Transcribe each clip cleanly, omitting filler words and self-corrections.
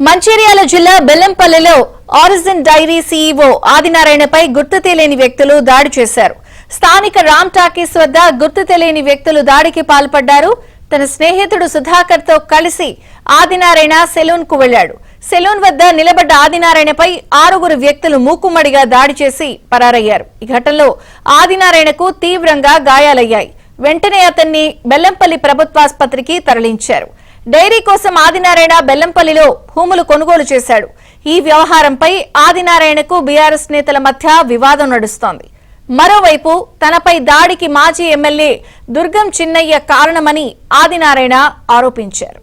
మంచిర్యాల జిల్లా బెల్లంపల్లిలో origin dairy CEO ఆదినారాయణపై గుర్తు తెలియని వ్యక్తులు దాడి చేశారు. స్థానిక రామ్ టాకీస్ వద్ద గుర్తు తెలియని వ్యక్తులు దాడికి పాల్పడ్డారు. తన స్నేహితుడు సుధాకర్ తో కలిసి ఆదినారాయణ సెలూన్ కు వెళ్లాడు. సెలూన్ వద్ద నిలబడ్డ ఆదినారాయణపై 6 వ్యక్తులు మూకుమ్మడిగా దాడి చేసి పరారయ్యారు. ఈ ఘటనలో ఆదినారాయణకు తీవ్రంగా గాయాలయ్యాయి. వెంటనే అతన్ని బెల్లంపల్లి ప్రభుత్వాసుపత్రికి తరలించారు. డైరీ కోసం ఆదినారాయణ బెల్లంపల్లిలో భూములు కొనుగోలు చేశాడు. ఈ వ్యవహారంపై ఆదినారాయణకు బీఆర్ఎస్ నేతల మధ్య వివాదం నడుస్తోంది. మరోవైపు తనపై దాడికి మాజీ ఎమ్మెల్యే దుర్గం చిన్నయ్య కారణమని ఆదినారాయణ ఆరోపించారు.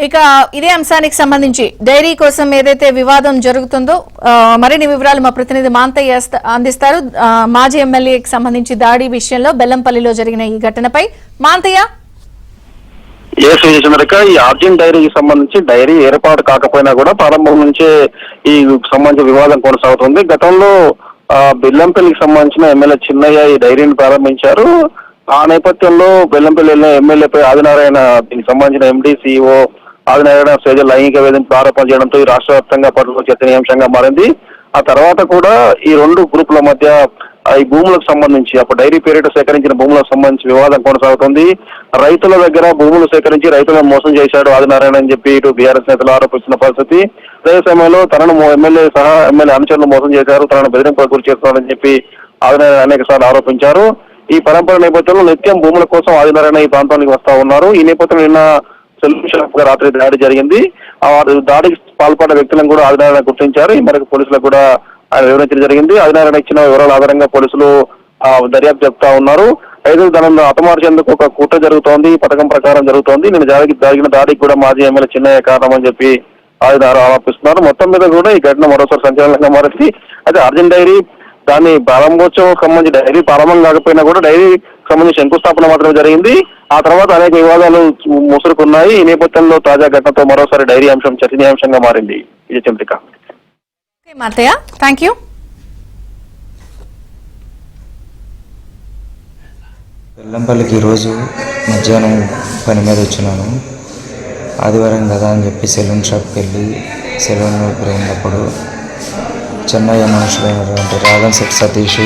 ఇక ఇదే అంశానికి సంబంధించి డైరీ కోసం ఏదైతే వివాదం జరుగుతుందో మరిన్ని వివరాలు మా ప్రతినిధి మాంతయ్య అందిస్తారు. మాజీ ఎమ్మెల్యేకి సంబంధించి దాడి విషయంలో బెల్లంపల్లిలో జరిగిన ఈ ఘటనపై మాంతయ్య. ఈ ఆర్జిన్ డైరీకి సంబంధించి డైరీ ఏర్పాటు కాకపోయినా కూడా ప్రారంభం నుంచే ఈ సంబంధించిన వివాదం కొనసాగుతుంది. గతంలో బెల్లంపల్లికి సంబంధించిన ఎమ్మెల్యే చిన్నయ్య ఈ డైరీని ప్రారంభించారు. ఆ నేపథ్యంలో బెల్లంపల్లి ఎమ్మెల్యేపై ఆదినారాయణ దీనికి సంబంధించిన ఎండీ సీఈఓ ఆదినారాయణ స్వేజ లైంగిక వేధింపులు ఆరోపణ చేయడంతో ఈ రాష్ట్ర వ్యాప్తంగా పలువురు చర్చనీయాంశంగా మారింది. ఆ తర్వాత కూడా ఈ 2 గ్రూపుల మధ్య ఈ భూములకు సంబంధించి అప్పుడు డైరీ పేరిట సేకరించిన భూములకు సంబంధించి వివాదం కొనసాగుతుంది. రైతుల దగ్గర భూములు సేకరించి రైతులను మోసం చేశాడు ఆదినారాయణ అని చెప్పి ఇటు బీఆర్ఎస్ నేతలు ఆరోపిస్తున్న పరిస్థితి. అదే సమయంలో తనను ఎమ్మెల్యే అనుచరులు మోసం చేశారు, తనను బెదిరింపులకు గురి చేస్తున్నారని చెప్పి ఆదినారాయణ అనేక సార్లు ఆరోపించారు. ఈ పరంపర నేపథ్యంలో నిత్యం భూముల కోసం ఆదినారాయణ ఈ ప్రాంతానికి వస్తా ఉన్నారు. ఈ నేపథ్యంలో నిన్న సెలూన్ షాప్ గా రాత్రి దాడి జరిగింది. ఆ దాడికి పాల్పడ్డ వ్యక్తులను కూడా ఆదినారాయణ గుర్తించారు. ఈ మేరకు పోలీసులకు కూడా ఆయన వివరించడం జరిగింది. ఆదినారాయణ ఇచ్చిన వివరాల ఆధారంగా పోలీసులు దర్యాప్తు చెప్తా ఉన్నారు. అయితే తనను హతమార్చేందుకు ఒక కుట్ర జరుగుతోంది, పథకం ప్రకారం జరుగుతోంది. నేను జరిగిన దాడికి కూడా మాజీ ఎమ్మెల్యే చిన్నయ్య కారణం అని చెప్పి ఆదినారాయణ ఆరోపిస్తున్నారు. మొత్తం మీద కూడా ఈ ఘటన మరోసారి సంచలనంగా మారింది. అయితే ఆర్జిన్ డైరీ దాని ప్రారంభోత్సవం సంబంధించి డైరీ ప్రారంభం కాకపోయినా కూడా డైరీ సంబంధించి శంకుస్థాపన మాత్రమే జరిగింది. ఆ తర్వాత అనేక వివాదాలు ముసురుకున్నాయి. ఈ నేపథ్యంలో తాజా ఘటనతో మరోసారి డైరీ అంశం చర్చనీయాంశంగా మారింది. ఇది చంద్రిక. బెల్లంపల్లికి ఈరోజు మధ్యాహ్నం పని మీద వచ్చినాను. ఆదివారం కదా అని చెప్పి సెలూన్ షాప్కి వెళ్ళి సెలూన్ వెళ్ళినప్పుడు చెన్నయ్య మనుషులైనటువంటి రాగన్ శెట్టి సతీష్,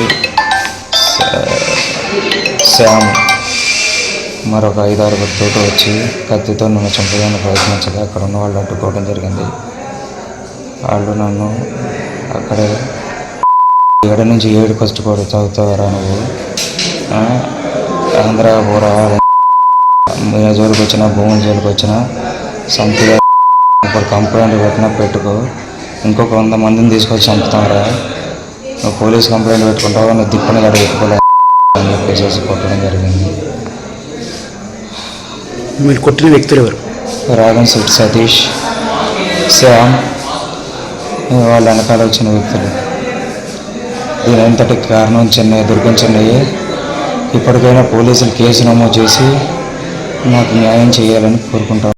శ్యామ్ మరొక 5-6 వ్యక్తులతో వచ్చి కత్తితో నన్ను చంపడానికి ప్రయత్నించగా అక్కడ ఉన్న వాళ్ళు అడ్డుకోవడం జరిగింది. వాళ్ళు నన్ను అక్కడే 7 నుంచి 7 ఫస్ట్ కూడా చదువుతావరా నువ్వు, ఆంధ్ర బోరా జోలికి వచ్చినా భూముల జోలికి వచ్చినా సంతగా ఇప్పుడు కంప్లైంట్ పెట్టినా పెట్టుకో, ఇంకొక 100 మందిని తీసుకొచ్చి చంపుతావరా, నువ్వు పోలీస్ కంప్లైంట్ పెట్టుకుంటావా, నువ్వు దిక్కుని గడ పెట్టుకోలే అని చెప్పేసి కొట్టడం జరిగింది. మీరు కొట్టిన వ్యక్తులు ఎవరు? రాగన్ శెట్టి సతీష్, శ్యామ్, వాళ్ళ వెనకాల వచ్చిన వ్యక్తులు. దీని అంతటికి కారణం దుర్గం చెన్నయ్య. ఇప్పటికైనా పోలీసులు కేసు నమోదు చేసి నాకు న్యాయం చేయాలని కోరుకుంటాను.